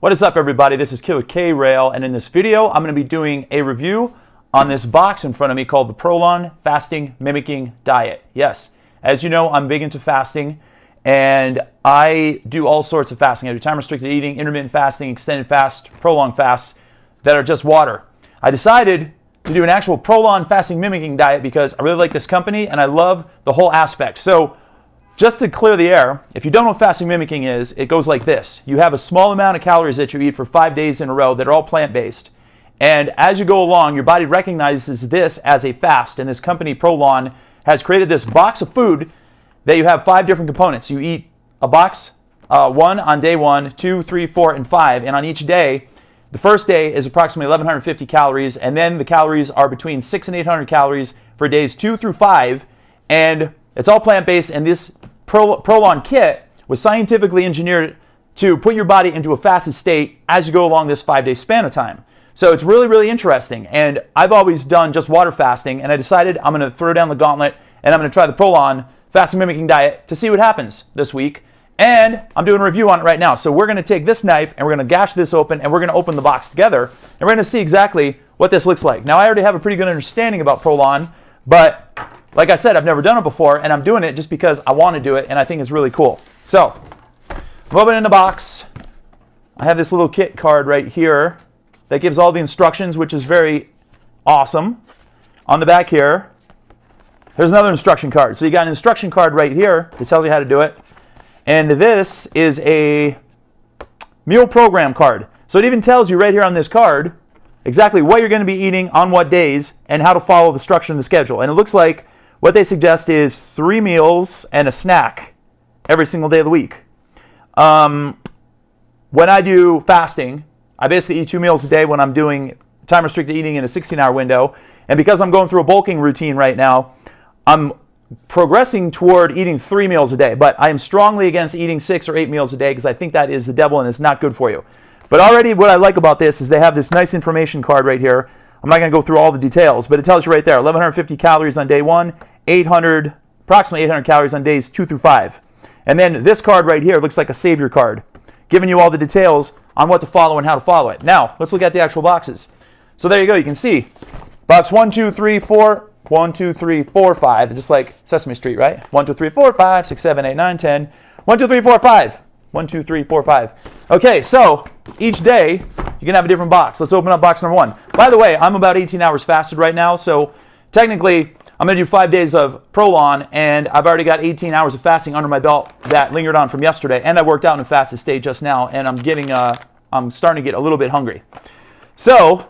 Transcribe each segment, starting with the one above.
What is up, everybody? This is Killer K-Rail, and in this video I'm going to be doing a review on this box in front of me called the ProLon Fasting Mimicking Diet. Yes, as you know, I'm big into fasting, and I do all sorts of fasting. I do time-restricted eating, intermittent fasting, extended fast, prolonged fasts that are just water. I decided to do an actual ProLon Fasting Mimicking Diet because I really like this company and I love the whole aspect. So just to clear the air, if you don't know what fasting mimicking is, it goes like this. You have a small amount of calories that you eat for 5 days in a row that are all plant-based. And as you go along, your body recognizes this as a fast. And this company, ProLon, has created this box of food that you have 5 different components. You eat a box, 1 on day 1, 2, 3, 4, and 5. And on each day, the first day is approximately 1,150 calories. And then the calories are between 600 and 800 calories for days 2 through 5. And it's all plant-based, and this ProLon Kit was scientifically engineered to put your body into a fasted state as you go along this 5-day span of time. So it's really, really interesting. And I've always done just water fasting, and I decided I'm going to throw down the gauntlet, and I'm going to try the ProLon Fasting Mimicking Diet to see what happens this week. And I'm doing a review on it right now. So we're going to take this knife, and we're going to gash this open, and we're going to open the box together, and we're going to see exactly what this looks like. Now, I already have a pretty good understanding about ProLon, but like I said, I've never done it before, and I'm doing it just because I want to do it, and I think it's really cool. So, I'm opening the box. I have this little kit card right here that gives all the instructions, which is very awesome. On the back here, there's another instruction card. So you got an instruction card right here that tells you how to do it. And this is a meal program card. So it even tells you right here on this card exactly what you're going to be eating on what days and how to follow the structure and the schedule. And it looks like what they suggest is 3 meals and a snack every single day of the week. When I do fasting, I basically eat 2 meals a day when I'm doing time-restricted eating in a 16-hour window. And because I'm going through a bulking routine right now, I'm progressing toward eating 3 meals a day. But I am strongly against eating 6 or 8 meals a day because I think that is the devil and it's not good for you. But already what I like about this is they have this nice information card right here. I'm not going to go through all the details, but it tells you right there, 1,150 calories on day 1, approximately 800 calories on days 2 through 5. And then this card right here looks like a savior card, giving you all the details on what to follow and how to follow it. Now, let's look at the actual boxes. So there you go, you can see box 1, 2, 3, 4, 1, 2, 3, 4, 5, just like Sesame Street, right? 1, 2, 3, 4, 5, 6, 7, 8, 9, 10. 1, 2, 3, 4, 5. 1, 2, 3, 4, 5. Okay, so each day you can have a different box. Let's open up box number 1. By the way, I'm about 18 hours fasted right now, so technically I'm going to do 5 days of ProLon, and I've already got 18 hours of fasting under my belt that lingered on from yesterday, and I worked out in a fasted state just now, and I'm starting to get a little bit hungry. So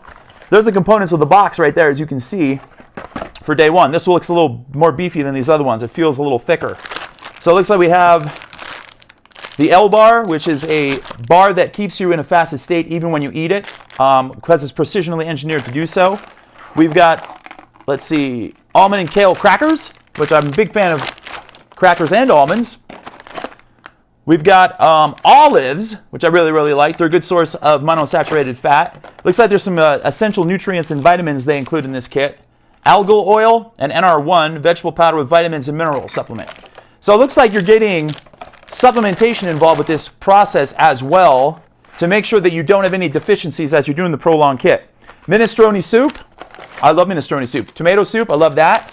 there's the components of the box right there, as you can see, for day 1. This looks a little more beefy than these other ones. It feels a little thicker. So it looks like we have the L bar, which is a bar that keeps you in a fasted state even when you eat it, because it's precisionally engineered to do so. We've got, let's see, almond and kale crackers, which I'm a big fan of crackers and almonds. We've got olives, which I really, really like. They're a good source of monounsaturated fat. Looks like there's some essential nutrients and vitamins they include in this kit. Algal oil and NR1, vegetable powder with vitamins and mineral supplement. So it looks like you're getting supplementation involved with this process as well to make sure that you don't have any deficiencies as you're doing the ProLon kit. Minestrone soup. I love minestrone soup. Tomato soup. I love that.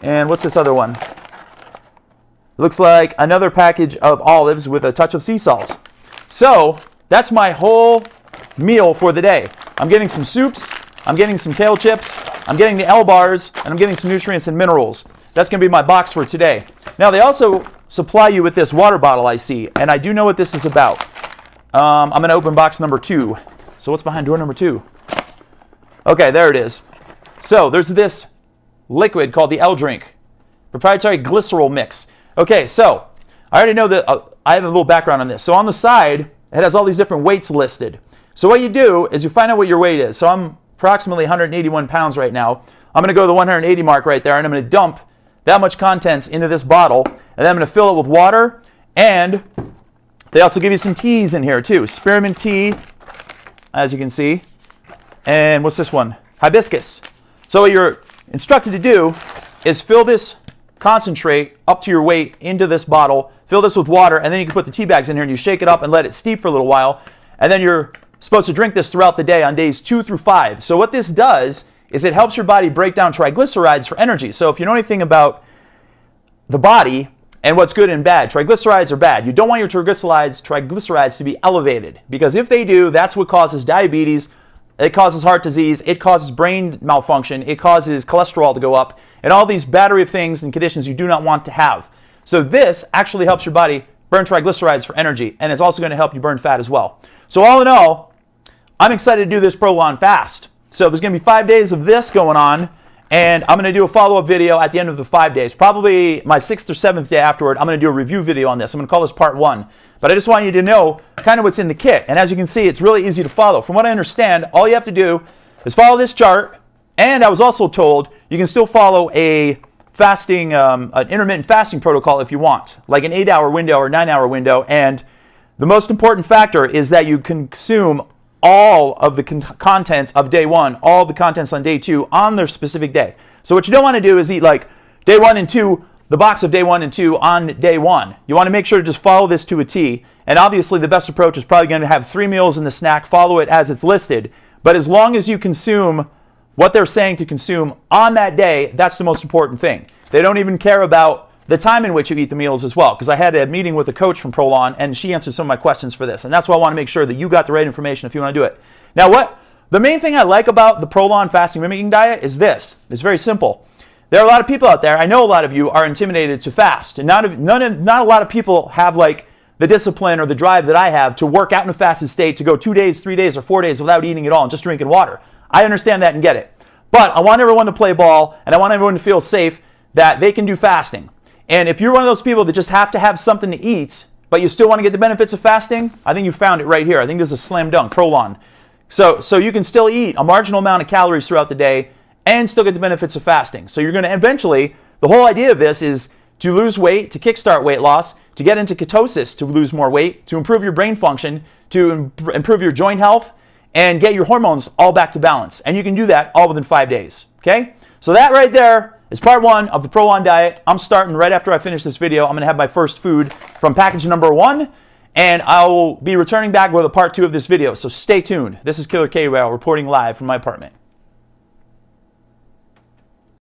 And what's this other one? It looks like another package of olives with a touch of sea salt. So that's my whole meal for the day. I'm getting some soups. I'm getting some kale chips. I'm getting the L bars. And I'm getting some nutrients and minerals. That's going to be my box for today. Now, they also supply you with this water bottle I see, and I do know what this is about. I'm going to open box number 2. So what's behind door number 2? Okay, there it is. So there's this liquid called the L Drink, proprietary glycerol mix. Okay, so I already know that I have a little background on this. So on the side, it has all these different weights listed. So what you do is you find out what your weight is. So I'm approximately 181 pounds right now. I'm going to go to the 180 mark right there, and I'm going to dump that much contents into this bottle, and then I'm going to fill it with water, and they also give you some teas in here too. Spearmint tea, as you can see, and what's this one? Hibiscus. So what you're instructed to do is fill this concentrate up to your weight into this bottle, fill this with water, and then you can put the tea bags in here and you shake it up and let it steep for a little while. and then you're supposed to drink this throughout the day on days 2 through 5. So what this does is it helps your body break down triglycerides for energy. So if you know anything about the body and what's good and bad, triglycerides are bad. You don't want your triglycerides to be elevated, because if they do, that's what causes diabetes, it causes heart disease, it causes brain malfunction, it causes cholesterol to go up, and all these battery of things and conditions you do not want to have. So this actually helps your body burn triglycerides for energy, and it's also going to help you burn fat as well. So all in all, I'm excited to do this ProLon fast. So there's going to be 5 days of this going on, and I'm going to do a follow-up video at the end of the 5 days. Probably my 6th or 7th day afterward, I'm going to do a review video on this. I'm going to call this part 1. But I just want you to know kind of what's in the kit. And as you can see, it's really easy to follow. From what I understand, all you have to do is follow this chart. And I was also told you can still follow a fasting, an intermittent fasting protocol if you want, like an 8-hour window or 9-hour window. And the most important factor is that you consume all of the contents of day 1, all the contents on day 2 on their specific day. So what you don't want to do is eat like day 1 and 2, the box of day 1 and 2 on day 1. You want to make sure to just follow this to a T. And obviously the best approach is probably going to have 3 meals in the snack, follow it as it's listed. But as long as you consume what they're saying to consume on that day, that's the most important thing. They don't even care about the time in which you eat the meals as well, because I had a meeting with a coach from ProLon, and she answered some of my questions for this. And that's why I want to make sure that you got the right information if you want to do it. Now, the main thing I like about the ProLon Fasting Mimicking Diet is this. It's very simple. There are a lot of people out there, I know a lot of you are intimidated to fast, and not a lot of people have like the discipline or the drive that I have to work out in a fasted state to go 2 days, 3 days, or 4 days without eating at all and just drinking water. I understand that and get it. But I want everyone to play ball, and I want everyone to feel safe that they can do fasting. And if you're one of those people that just have to have something to eat, but you still want to get the benefits of fasting, I think you found it right here. I think this is a slam dunk, ProLon. So you can still eat a marginal amount of calories throughout the day and still get the benefits of fasting. So you're going to eventually, the whole idea of this is to lose weight, to kickstart weight loss, to get into ketosis, to lose more weight, to improve your brain function, to improve your joint health, and get your hormones all back to balance. And you can do that all within 5 days, okay? So that right there is part 1 of the ProLon diet. I'm starting right after I finish this video. I'm going to have my first food from package number 1, and I will be returning back with a part 2 of this video. So stay tuned. This is Killer K-Rail reporting live from my apartment.